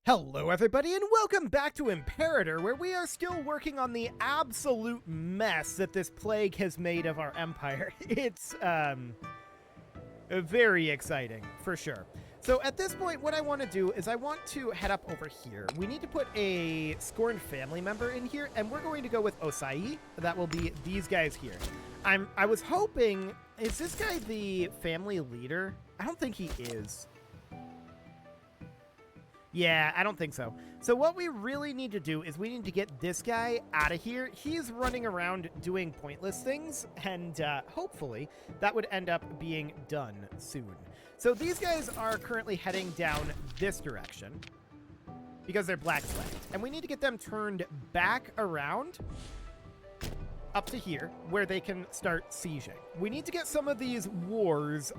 Hello everybody and welcome back to Imperator, where we are still working on the absolute mess that this plague has made of our empire. It's very exciting, for sure. So at this point, what I want to do is I want to head up over here. We need to put a scorned family member in here, and we're going to go with Osai. That will be these guys here. I was hoping, is this guy the family leader? I don't think he is. Yeah, I don't think so. So what we really need to do is we need to get this guy out of here. He's running around doing pointless things, and hopefully that would end up being done soon. So these guys are currently heading down this direction because they're black flagged, and we need to get them turned back around up to here where they can start sieging. We need to get some of these wars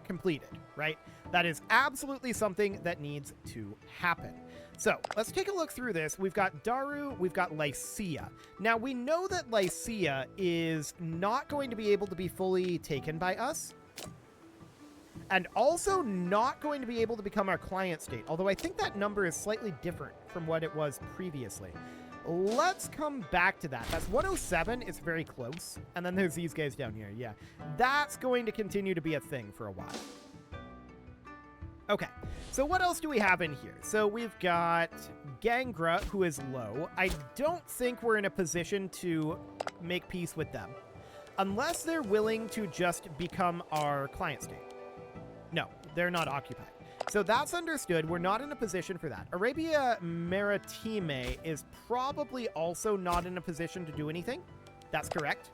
completed, right? That is absolutely something that needs to happen. So let's take a look through this. We've got Daru, we've got Lycia. Now we know that Lycia is not going to be able to be fully taken by us, and also not going to be able to become our client state, although I think that number is slightly different from what it was previously. Let's come back to that. That's 107. It's very close. And then there's these guys down here. Yeah, that's going to continue to be a thing for a while. Okay, so what else do we have in here? So we've got Gangra, who is low. I don't think we're in a position to make peace with them, unless they're willing to just become our client state. No, they're not occupied. So that's understood. We're not in a position for that. Arabia Maritime is probably also not in a position to do anything. That's correct.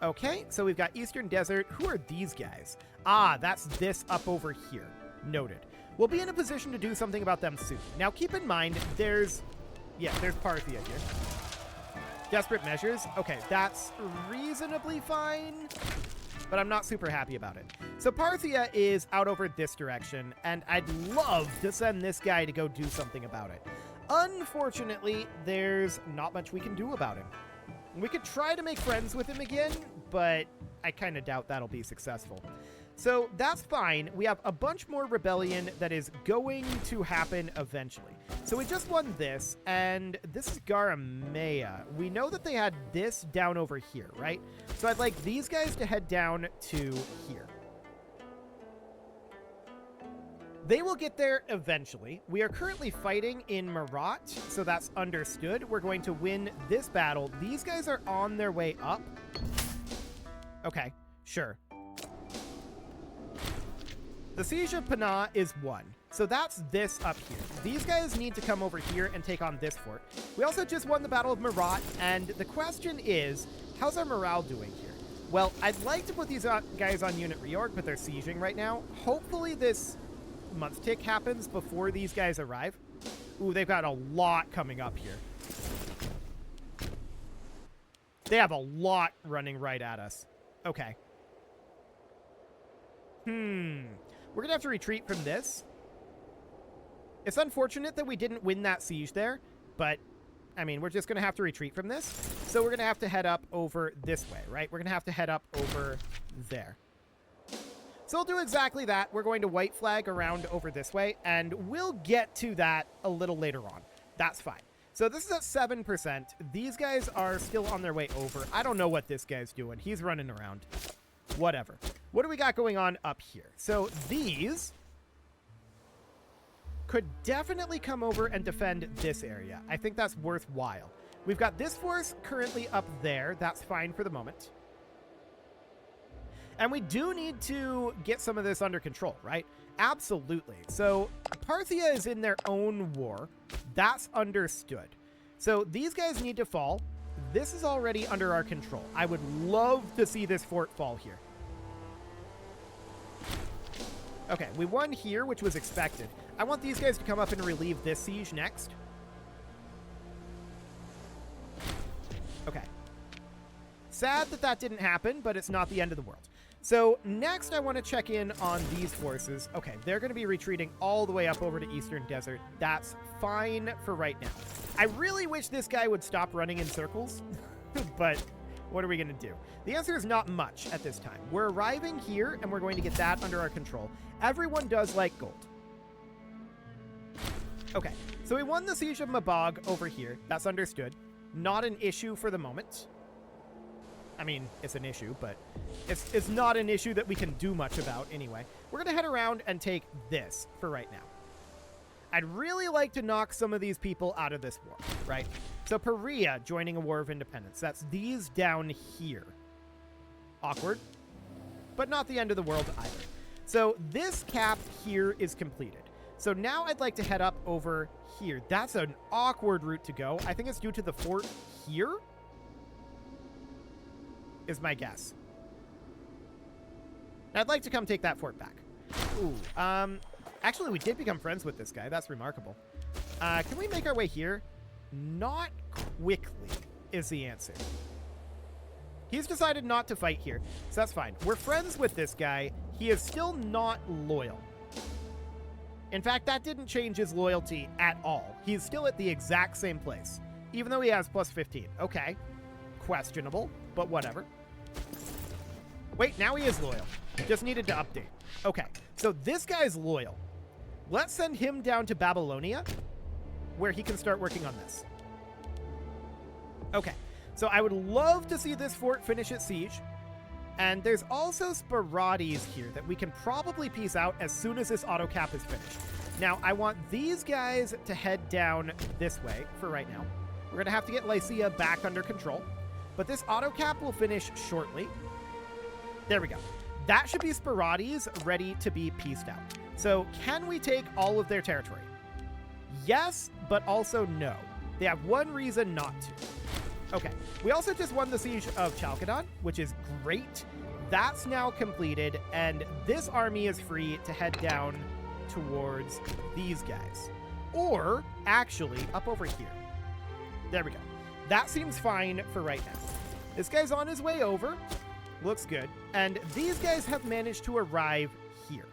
Okay, so we've got Eastern Desert. Who are these guys? Ah, that's this up over here. Noted. We'll be in a position to do something about them soon. Now, keep in mind, there's Parthia here. Desperate measures. Okay, that's reasonably fine, but I'm not super happy about it. So Parthia is out over this direction, and I'd love to send this guy to go do something about it. Unfortunately, there's not much we can do about him. We could try to make friends with him again, but I kind of doubt that'll be successful. So that's fine. We have a bunch more rebellion that is going to happen eventually. So we just won this, and this is Garamea. We know that they had this down over here, right? So I'd like these guys to head down to here. They will get there eventually. We are currently fighting in Marat, so that's understood. We're going to win this battle. These guys are on their way up. Okay, sure. The Siege of Panah is won. So that's this up here. These guys need to come over here and take on this fort. We also just won the Battle of Marat, and the question is, how's our morale doing here? Well, I'd like to put these guys on unit reorg, but they're sieging right now. Hopefully this month tick happens before these guys arrive. Ooh, they've got a lot coming up here. They have a lot running right at us. Okay. We're going to have to retreat from this. It's unfortunate that we didn't win that siege there, but, I mean, we're just going to have to retreat from this. So we're going to have to head up over this way, right? We're going to have to head up over there. So we'll do exactly that. We're going to white flag around over this way, and we'll get to that a little later on. That's fine. So this is at 7%. These guys are still on their way over. I don't know what this guy's doing. He's running around. Whatever. What do we got going on up here? So these could definitely come over and defend this area. I think that's worthwhile. We've got this force currently up there. That's fine for the moment. And we do need to get some of this under control, right? Absolutely. So Parthia is in their own war. That's understood. So these guys need to fall. This is already under our control. I would love to see this fort fall here. Okay, we won here, which was expected. I want these guys to come up and relieve this siege next. Okay. Sad that that didn't happen, but it's not the end of the world. So next I want to check in on these forces. Okay, they're going to be retreating all the way up over to Eastern Desert. That's fine for right now. I really wish this guy would stop running in circles, but what are we going to do? The answer is not much at this time. We're arriving here, and we're going to get that under our control. Everyone does like gold. Okay, so we won the Siege of Mabog over here. That's understood. Not an issue for the moment. I mean, it's an issue, but it's not an issue that we can do much about anyway. We're going to head around and take this for right now. I'd really like to knock some of these people out of this war, right? So Perea joining a war of independence. That's these down here. Awkward, but not the end of the world either. So this cap here is completed. So now I'd like to head up over here. That's an awkward route to go. I think it's due to the fort here, is my guess. I'd like to come take that fort back. Ooh, actually, we did become friends with this guy. That's remarkable. Can we make our way here? Not quickly is the answer. He's decided not to fight here, so that's fine. We're friends with this guy. He is still not loyal. In fact, that didn't change his loyalty at all. He's still at the exact same place, even though he has plus 15. Okay. Questionable, but whatever. Wait, now he is loyal. Just needed to update. Okay, so this guy's loyal. Let's send him down to Babylonia, where he can start working on this. Okay, so I would love to see this fort finish its siege. And there's also Sporades here that we can probably piece out as soon as this auto cap is finished. Now, I want these guys to head down this way for right now. We're going to have to get Lycia back under control. But this auto cap will finish shortly. There we go. That should be Sporades ready to be pieced out. So can we take all of their territory? Yes, but also no. They have one reason not to. Okay, we also just won the Siege of Chalcedon, which is great. That's now completed, and this army is free to head down towards these guys. Or, actually, up over here. There we go. That seems fine for right now. This guy's on his way over. Looks good. And these guys have managed to arrive here.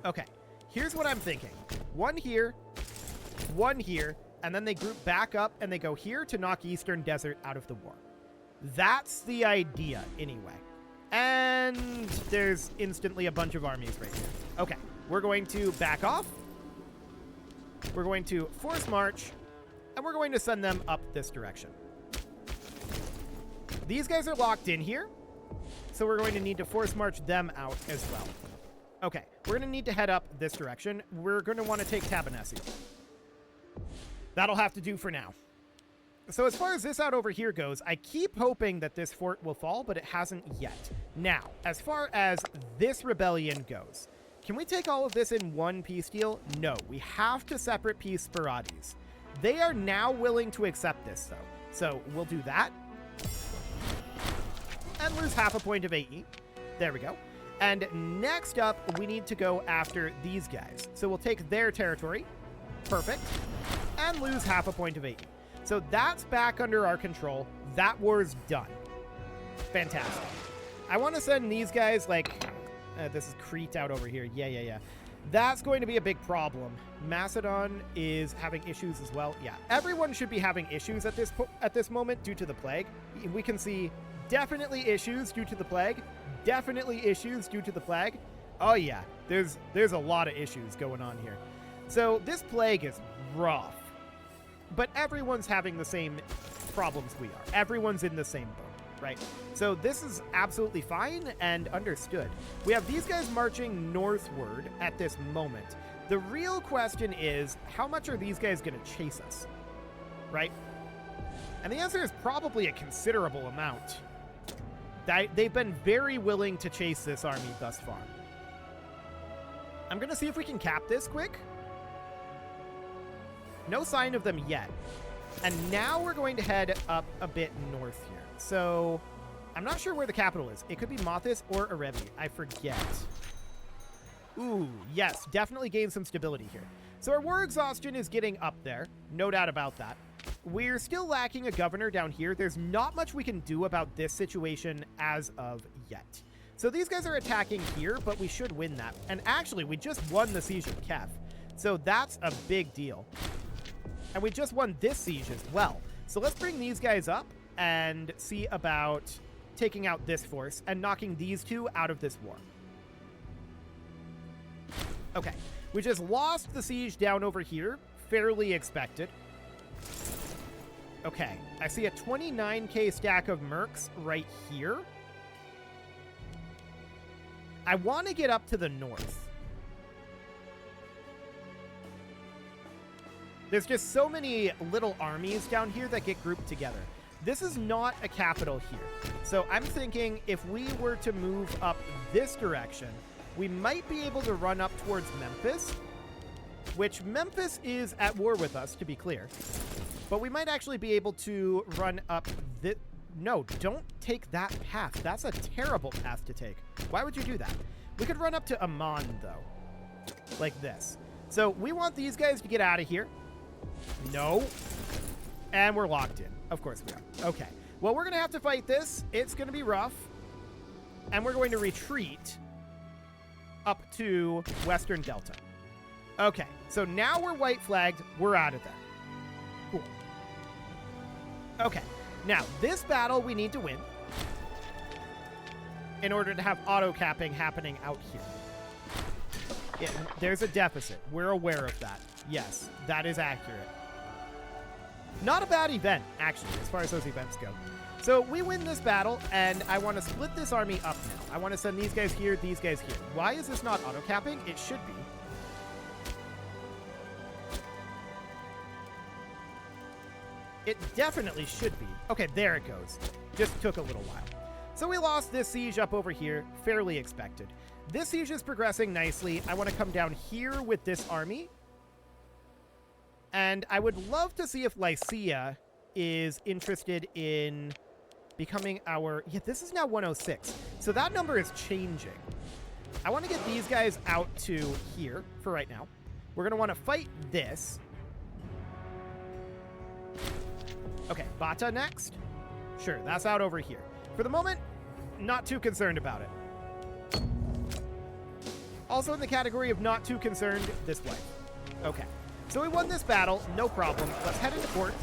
Okay, here's what I'm thinking. One here, and then they group back up and they go here to knock Eastern Desert out of the war. That's the idea, anyway. And there's instantly a bunch of armies right here. Okay, we're going to back off. We're going to force march, and we're going to send them up this direction. These guys are locked in here, so we're going to need to force march them out as well. Okay, we're going to need to head up this direction. We're going to want to take Tabernacle. That'll have to do for now. So as far as this out over here goes, I keep hoping that this fort will fall, but it hasn't yet. Now, as far as this rebellion goes, can we take all of this in one peace deal? No, we have to separate peace Sporades. They are now willing to accept this, though. So we'll do that. And lose half a point of AE. There we go. And next up, we need to go after these guys. So we'll take their territory. Perfect. And lose half a point of AE. So that's back under our control. That war's done. Fantastic. I want to send these guys, like... this is Crete out over here. Yeah. That's going to be a big problem. Macedon is having issues as well. Yeah, everyone should be having issues at this moment due to the plague. We can see definitely issues due to the plague. Definitely issues due to the plague. Oh yeah, there's a lot of issues going on here. So this plague is rough. But everyone's having the same problems we are. Everyone's in the same boat, right? So this is absolutely fine and understood. We have these guys marching northward at this moment. The real question is, how much are these guys going to chase us, right? And the answer is probably a considerable amount. They've been very willing to chase this army thus far. I'm going to see if we can cap this quick. No sign of them yet. And now we're going to head up a bit north here. So I'm not sure where the capital is. It could be Mothis or Erevi. I forget. Ooh, yes, definitely gain some stability here. So our war exhaustion is getting up there. No doubt about that. We're still lacking a governor down here. There's not much we can do about this situation as of yet. So these guys are attacking here, but we should win that. And actually, we just won the Siege of Kef. So that's a big deal. And we just won this siege as well. So let's bring these guys up and see about taking out this force and knocking these two out of this war. Okay, we just lost the siege down over here. Fairly expected. Okay, I see a 29k stack of mercs right here. I want to get up to the north. There's just so many little armies down here that get grouped together. This is not a capital here. So I'm thinking if we were to move up this direction, we might be able to run up towards Memphis, which Memphis is at war with us, to be clear. But we might actually be able to run up this. No, don't take that path. That's a terrible path to take. Why would you do that? We could run up to Amman, though, like this. So we want these guys to get out of here. No. And we're locked in. Of course we are. Okay. Well, we're going to have to fight this. It's going to be rough. And we're going to retreat up to Western Delta. Okay. So now we're white flagged. We're out of there. Cool. Okay. Now, this battle we need to win in order to have auto-capping happening out here. Yeah, there's a deficit. We're aware of that. Yes, that is accurate. Not a bad event, actually, as far as those events go. So we win this battle, and I want to split this army up now. I want to send these guys here, these guys here. Why is this not auto-capping? It should be. It definitely should be. Okay, there it goes. Just took a little while. So we lost this siege up over here, fairly expected. This siege is progressing nicely. I want to come down here with this army. And I would love to see if Lycia is interested in becoming our... Yeah, this is now 106. So that number is changing. I want to get these guys out to here for right now. We're going to want to fight this. Okay, Bata next. Sure, that's out over here. For the moment, not too concerned about it. Also in the category of not too concerned, this way. Okay, so we won this battle, no problem. Let's head into port.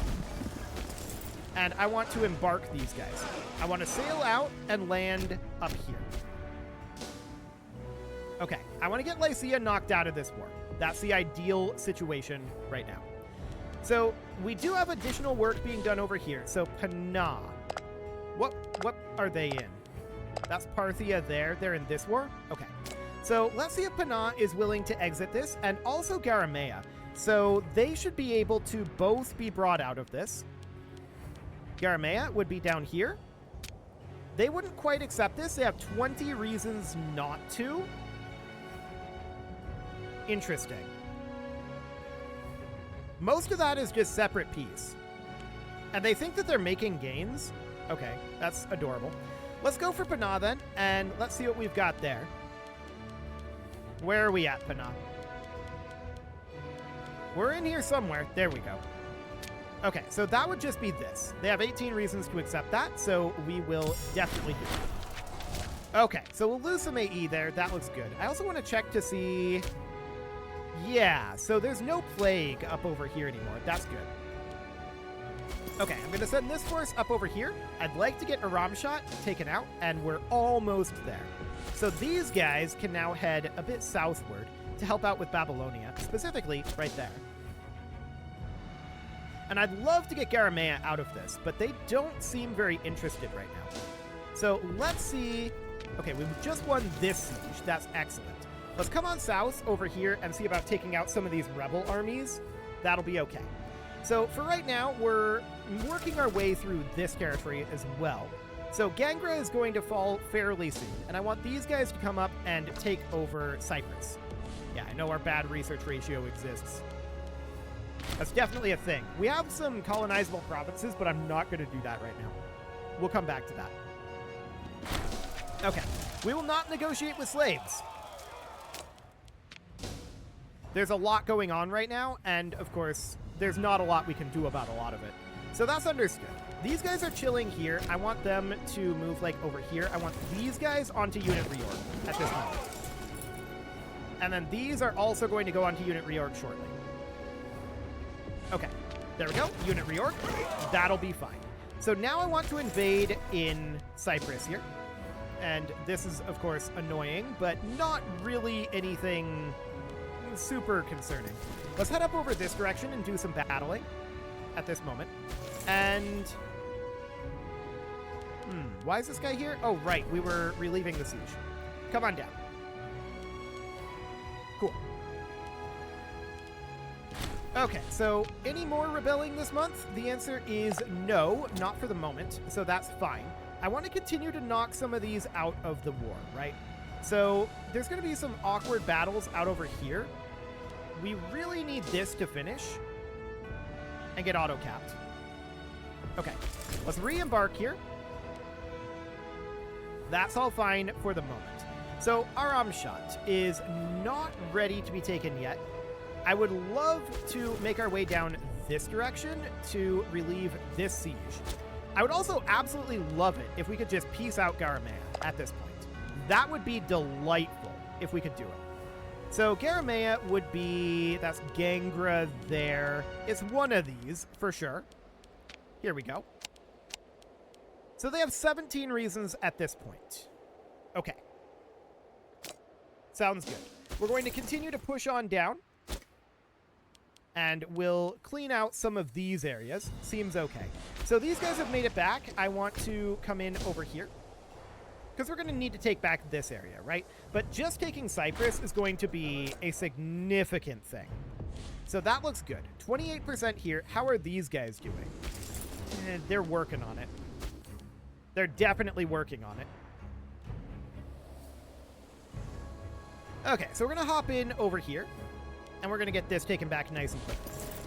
And I want to embark these guys. I want to sail out and land up here. Okay, I want to get Lycia knocked out of this war. That's the ideal situation right now. So we do have additional work being done over here. So Pana. What are they in? That's Parthia there. They're in this war? Okay. So let's see if Pana is willing to exit this, and also Garamea. So they should be able to both be brought out of this. Garamea would be down here. They wouldn't quite accept this. They have 20 reasons not to. Interesting. Most of that is just separate peace. And they think that they're making gains. Okay, that's adorable. Let's go for Pana then, and let's see what we've got there. Where are we at, Pana? We're in here somewhere. There we go. Okay, so that would just be this. They have 18 reasons to accept that, so we will definitely do it. Okay, so we'll lose some AE there. That looks good. I also want to check to see... Yeah, so there's no plague up over here anymore. That's good. Okay, I'm going to send this force up over here. I'd like to get Aramshot taken out, and we're almost there. So these guys can now head a bit southward to help out with Babylonia, specifically right there. And I'd love to get Garamea out of this, but they don't seem very interested right now. So let's see. Okay, we've just won this siege. That's excellent. Let's come on south over here and see about taking out some of these rebel armies. That'll be okay. So for right now, we're working our way through this territory as well. So Gangra is going to fall fairly soon, and I want these guys to come up and take over Cyprus. Yeah, I know our bad research ratio exists. That's definitely a thing. We have some colonizable provinces, but I'm not going to do that right now. We'll come back to that. Okay, we will not negotiate with slaves. There's a lot going on right now, and of course, there's not a lot we can do about a lot of it. So that's understood. These guys are chilling here. I want them to move like over here. I want these guys onto Unit Reorg at this moment. And then these are also going to go onto Unit Reorg shortly. Okay, there we go. Unit Reorg. That'll be fine. So now I want to invade in Cyprus here. And this is, of course, annoying, but not really anything super concerning. Let's head up over this direction and do some battling at this moment. And... why is this guy here? Oh, right. We were relieving the siege. Come on down. Cool. Okay, so any more rebelling this month? The answer is no, not for the moment, so that's fine. I want to continue to knock some of these out of the war, right? So there's going to be some awkward battles out over here. We really need this to finish and get auto-capped. Okay, let's re-embark here. That's all fine for the moment. So Aramshat is not ready to be taken yet. I would love to make our way down this direction to relieve this siege. I would also absolutely love it if we could just peace out Garamea at this point. That would be delightful if we could do it. So Garamea would be, that's Gangra there. It's one of these for sure. Here we go. So they have 17 reasons at this point. Okay. Sounds good. We're going to continue to push on down. And we'll clean out some of these areas. Seems okay. So these guys have made it back. I want to come in over here, because we're going to need to take back this area, right? But just taking Cyprus is going to be a significant thing. So that looks good. 28% here. How are these guys doing? They're working on it. They're definitely working on it. Okay, so we're going to hop in over here. And we're going to get this taken back nice and quick.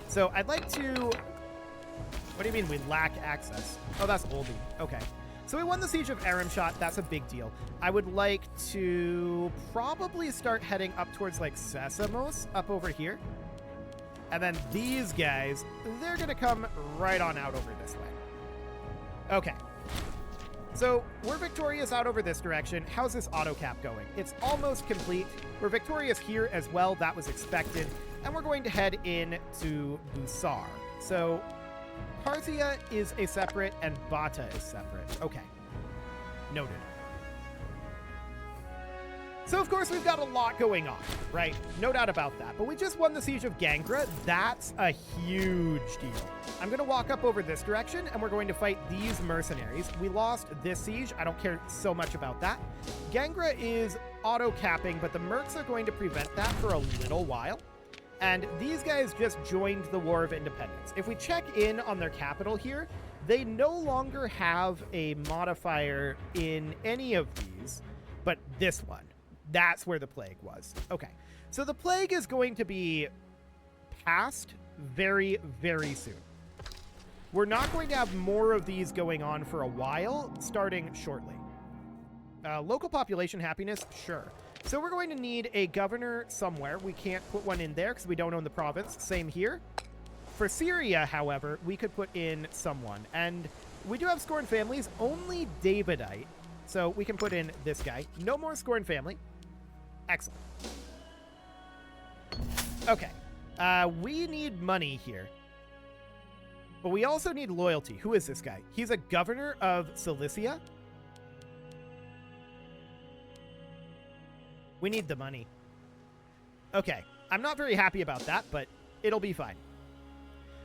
So I'd like to... What do you mean we lack access? Oh, that's oldie. Okay. So we won the Siege of Aramshat. That's a big deal. I would like to probably start heading up towards, like, Sesamos up over here. And then these guys, they're going to come right on out over this way. Okay. So we're victorious out over this direction. How's this auto cap going? It's almost complete. We're victorious here as well. That was expected. And we're going to head in to Busar. So Parthia is a separate and Bata is separate. Okay. Noted. So, of course, we've got a lot going on, right? No doubt about that. But we just won the Siege of Gangra. That's a huge deal. I'm going to walk up over this direction, and we're going to fight these mercenaries. We lost this siege. I don't care so much about that. Gangra is auto-capping, but the mercs are going to prevent that for a little while. And these guys just joined the War of Independence. If we check in on their capital here, they no longer have a modifier in any of these, but this one. That's where the plague was. Okay, so the plague is going to be past very, very soon. We're not going to have more of these going on for a while, starting shortly. Local population happiness, sure. So we're going to need a governor somewhere. We can't put one in there because we don't own the province. Same here. For Syria, however, we could put in someone. And we do have Scorn families, only Davidite. So we can put in this guy. No more Scorn family. Excellent. Okay. We need money here. But we also need loyalty. Who is this guy? He's a governor of Cilicia. We need the money. Okay. I'm not very happy about that, but it'll be fine.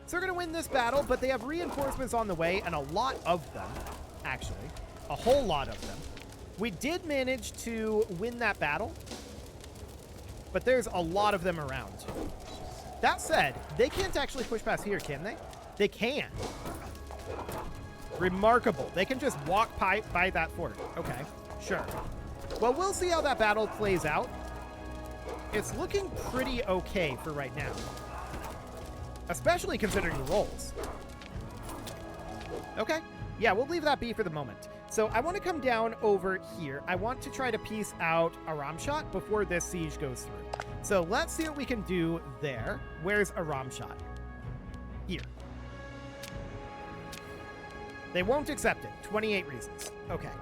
So we're going to win this battle, but they have reinforcements on the way, and a lot of them, actually. A whole lot of them. We did manage to win that battle, but there's a lot of them around. That said, they can't actually push past here, can they? They can. Remarkable. They can just walk by that fort. Okay, sure. Well, we'll see how that battle plays out. It's looking pretty okay for right now, especially considering the rolls. Okay, yeah, we'll leave that be for the moment. So I want to come down over here. I want to try to piece out Aramshat before this siege goes through. So let's see what we can do there. Where's Aramshat? Here. They won't accept it. 28 reasons. Okay.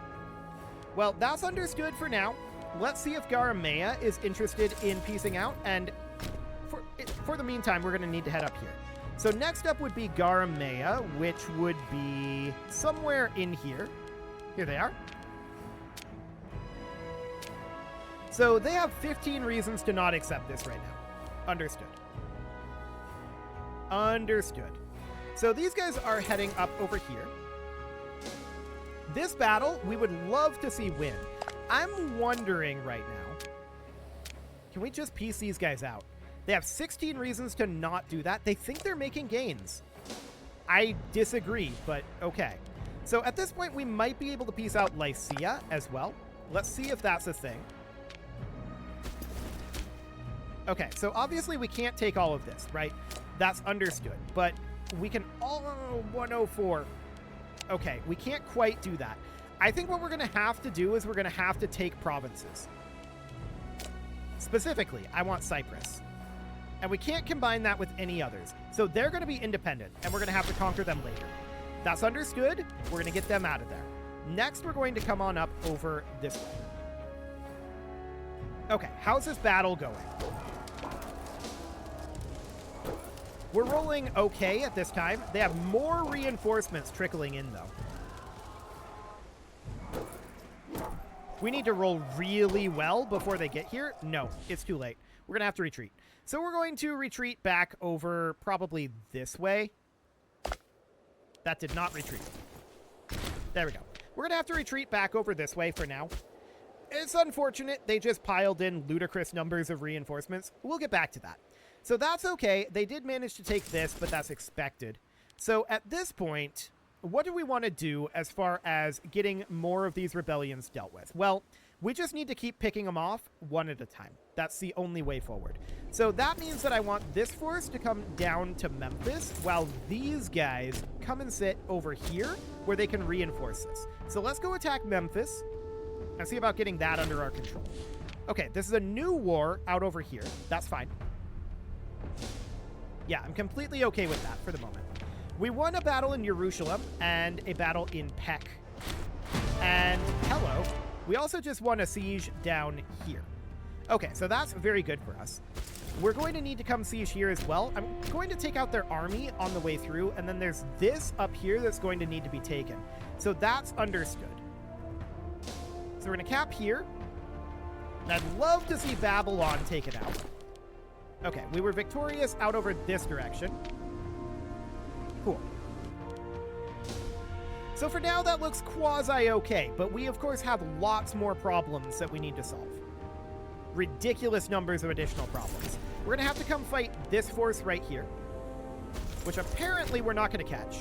Well, that's understood for now. Let's see if Garamea is interested in piecing out. And for the meantime, we're going to need to head up here. So next up would be Garamea, which would be somewhere in here. Here they are. So they have 15 reasons to not accept this right now. Understood. Understood. So these guys are heading up over here. This battle, we would love to see win. I'm wondering right now, can we just piece these guys out? They have 16 reasons to not do that. They think they're making gains. I disagree, but okay. So at this point, we might be able to piece out Lycia as well. Let's see if that's a thing. Okay, so obviously we can't take all of this, right? That's understood, but we can all... 104. Okay, we can't quite do that. I think what we're going to have to do is we're going to have to take provinces. Specifically, I want Cyprus. And we can't combine that with any others. So they're going to be independent, and we're going to have to conquer them later. That's understood. We're going to get them out of there. Next, we're going to come on up over this way. Okay, how's this battle going? We're rolling okay at this time. They have more reinforcements trickling in, though. We need to roll really well before they get here. No, it's too late. We're going to have to retreat. So we're going to retreat back over probably this way. That did not retreat. There we go. We're going to have to retreat back over this way for now. It's unfortunate. They just piled in ludicrous numbers of reinforcements. We'll get back to that. So that's okay. They did manage to take this, but that's expected. So at this point, what do we want to do as far as getting more of these rebellions dealt with? Well, we just need to keep picking them off one at a time. That's the only way forward. So that means that I want this force to come down to Memphis while these guys come and sit over here where they can reinforce this. So let's go attack Memphis and see about getting that under our control. Okay, this is a new war out over here. That's fine. Yeah, I'm completely okay with that for the moment. We won a battle in Jerusalem and a battle in Pek. And hello, we also just won a siege down here. Okay, so that's very good for us. We're going to need to come siege here as well. I'm going to take out their army on the way through, and then there's this up here that's going to need to be taken. So that's understood. So we're going to cap here. And I'd love to see Babylon taken out. Okay, we were victorious out over this direction. Cool. So for now, that looks quasi-okay, but we, of course, have lots more problems that we need to solve. Ridiculous numbers of additional problems. We're going to have to come fight this force right here, which apparently we're not going to catch.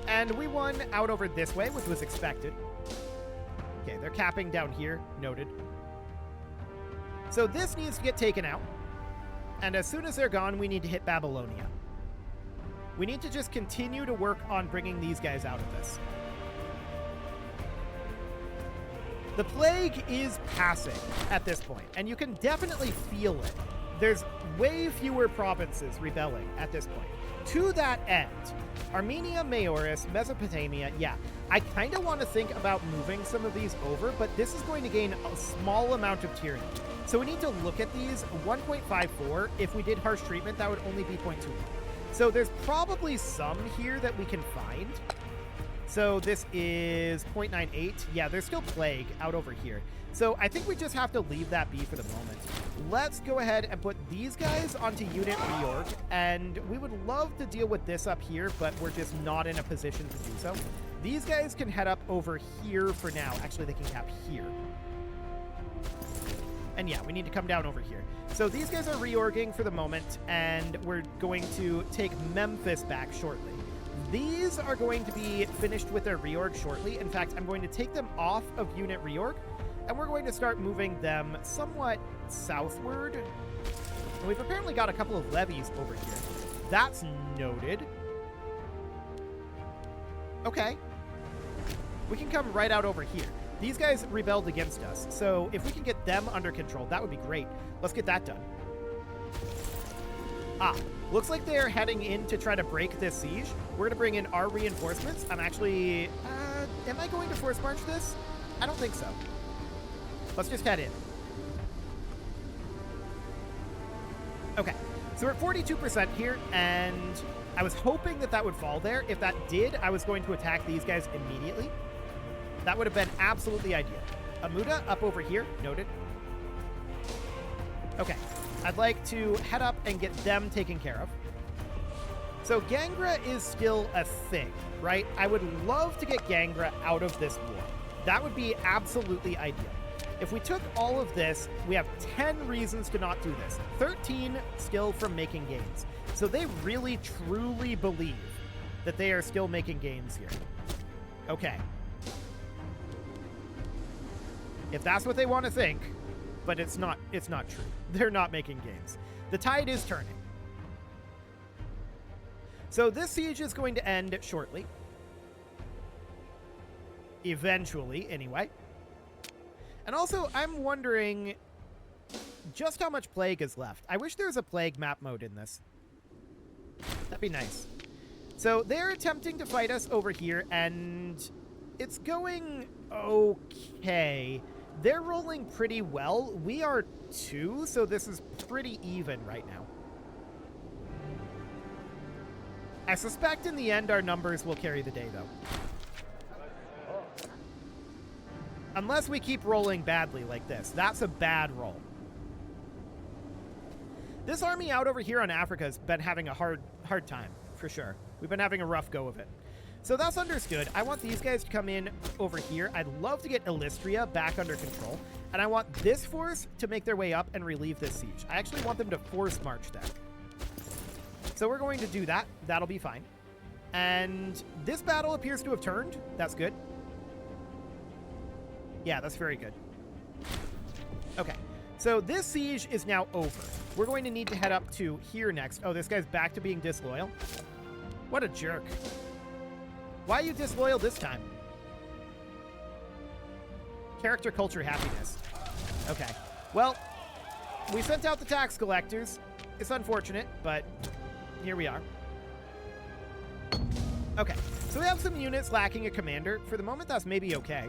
And we won out over this way, which was expected. Okay, they're capping down here. Noted. So this needs to get taken out. And as soon as they're gone, we need to hit Babylonia. We need to just continue to work on bringing these guys out of this. The plague is passing at this point, and you can definitely feel it. There's way fewer provinces rebelling at this point. To that end, Armenia, Maoris, Mesopotamia, yeah, I kind of want to think about moving some of these over, but this is going to gain a small amount of tyranny. So we need to look at these. 1.54, if we did harsh treatment, that would only be 0.21. So there's probably some here that we can find. So this is 0.98. Yeah, there's still plague out over here. So I think we just have to leave that be for the moment. Let's go ahead and put these guys onto unit reorg. And we would love to deal with this up here, but we're just not in a position to do so. These guys can head up over here for now. Actually, they can cap here. And yeah, we need to come down over here. So these guys are reorging for the moment, and we're going to take Memphis back shortly. These are going to be finished with their reorg shortly. In fact, I'm going to take them off of unit reorg, and we're going to start moving them somewhat southward. And we've apparently got a couple of levies over here. That's noted. Okay. We can come right out over here. These guys rebelled against us, so if we can get them under control, that would be great. Let's get that done. Ah, looks like they're heading in to try to break this siege. We're going to bring in our reinforcements. I'm actually... am I going to force march this? I don't think so. Let's just head in. Okay, so we're at 42% here, and I was hoping that that would fall there. If that did, I was going to attack these guys immediately. That would have been absolutely ideal. Amuda up over here, noted. Okay, I'd like to head up and get them taken care of. So Gangra is still a thing, right? I would love to get Gangra out of this war. That would be absolutely ideal. If we took all of this, we have 10 reasons to not do this. 13 still from making gains. So they really, truly believe that they are still making gains here. Okay. If that's what they want to think, but it's not true. They're not making gains. The tide is turning. So this siege is going to end shortly. Eventually, anyway. And also, I'm wondering just how much plague is left. I wish there was a plague map mode in this. That'd be nice. So they're attempting to fight us over here, and it's going okay. They're rolling pretty well. We are 2, so this is pretty even right now. I suspect in the end our numbers will carry the day, though. Unless we keep rolling badly like this. That's a bad roll. This army out over here on Africa has been having a hard time, for sure. We've been having a rough go of it. So that's understood. I want these guys to come in over here. I'd love to get Illystria back under control. And I want this force to make their way up and relieve this siege. I actually want them to force march them. So we're going to do that. That'll be fine. And this battle appears to have turned. That's good. Yeah, that's very good. Okay, so this siege is now over. We're going to need to head up to here next. Oh, this guy's back to being disloyal. What a jerk. Why are you disloyal this time? Character, culture, happiness. Okay, well, we sent out the tax collectors. It's unfortunate, but here we are. Okay, so we have some units lacking a commander. For the moment, that's maybe okay.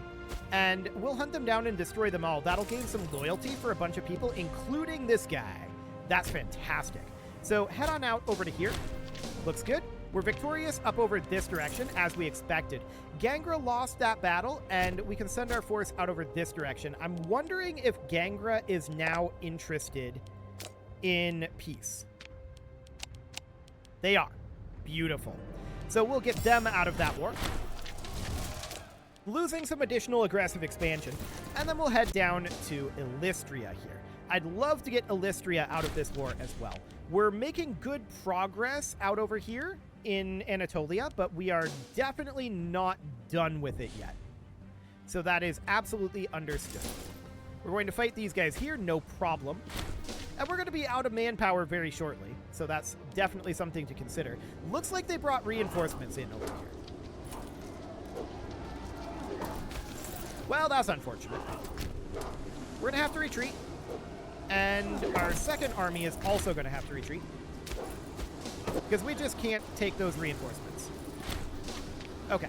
And we'll hunt them down and destroy them all. That'll gain some loyalty for a bunch of people, including this guy. That's fantastic. So head on out over to here. Looks good. We're victorious up over this direction, as we expected. Gangra lost that battle, and we can send our force out over this direction. I'm wondering if Gangra is now interested in peace. They are. Beautiful. So we'll get them out of that war, losing some additional aggressive expansion, and then we'll head down to Illystria here. I'd love to get Illystria out of this war as well. We're making good progress out over here in Anatolia, but we are definitely not done with it yet. So that is absolutely understood. We're going to fight these guys here, no problem. And we're going to be out of manpower very shortly, so that's definitely something to consider. Looks like they brought reinforcements in over here. Well, that's unfortunate. We're going to have to retreat. And our second army is also going to have to retreat, because we just can't take those reinforcements. Okay.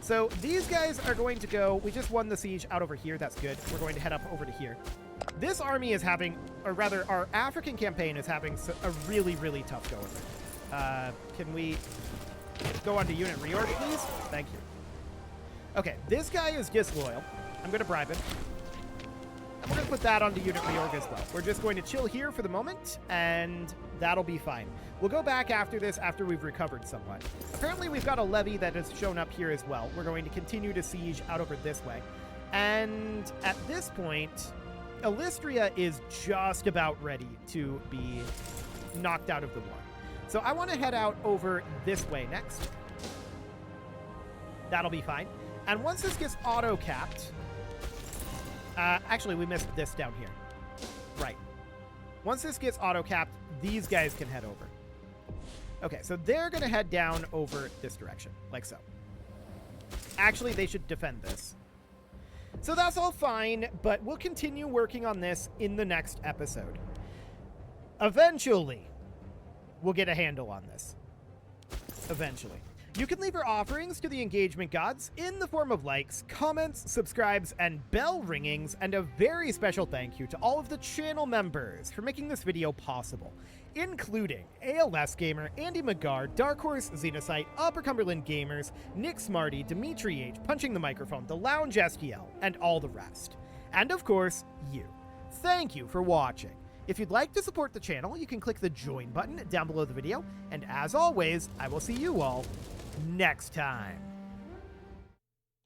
So these guys are going to go... We just won the siege out over here. That's good. We're going to head up over to here. This army is having... Or rather, our African campaign is having a really, really tough go of it. Can we go on to unit reorg, please? Thank you. Okay, this guy is disloyal. I'm going to bribe him. And we're going to put that onto unit reorg as well. We're just going to chill here for the moment, and that'll be fine. We'll go back after this after we've recovered somewhat. Apparently, we've got a levy that has shown up here as well. We're going to continue to siege out over this way. And at this point, Illystria is just about ready to be knocked out of the war. So I want to head out over this way next. That'll be fine. And once this gets auto-capped... actually, we missed this down here. Right. Once this gets auto-capped, these guys can head over. Okay, so they're going to head down over this direction, like so. Actually, they should defend this. So that's all fine, but we'll continue working on this in the next episode. Eventually, we'll get a handle on this. Eventually. You can leave your offerings to the engagement gods in the form of likes, comments, subscribes, and bell ringings, and a very special thank you to all of the channel members for making this video possible, including ALS Gamer, Andy McGar, Dark Horse, Xenocyte, Upper Cumberland Gamers, Nick Smarty, Dimitri H, Punching the Microphone, The Lounge STL, and all the rest. And of course, you. Thank you for watching. If you'd like to support the channel, you can click the join button down below the video, and as always, I will see you all next time.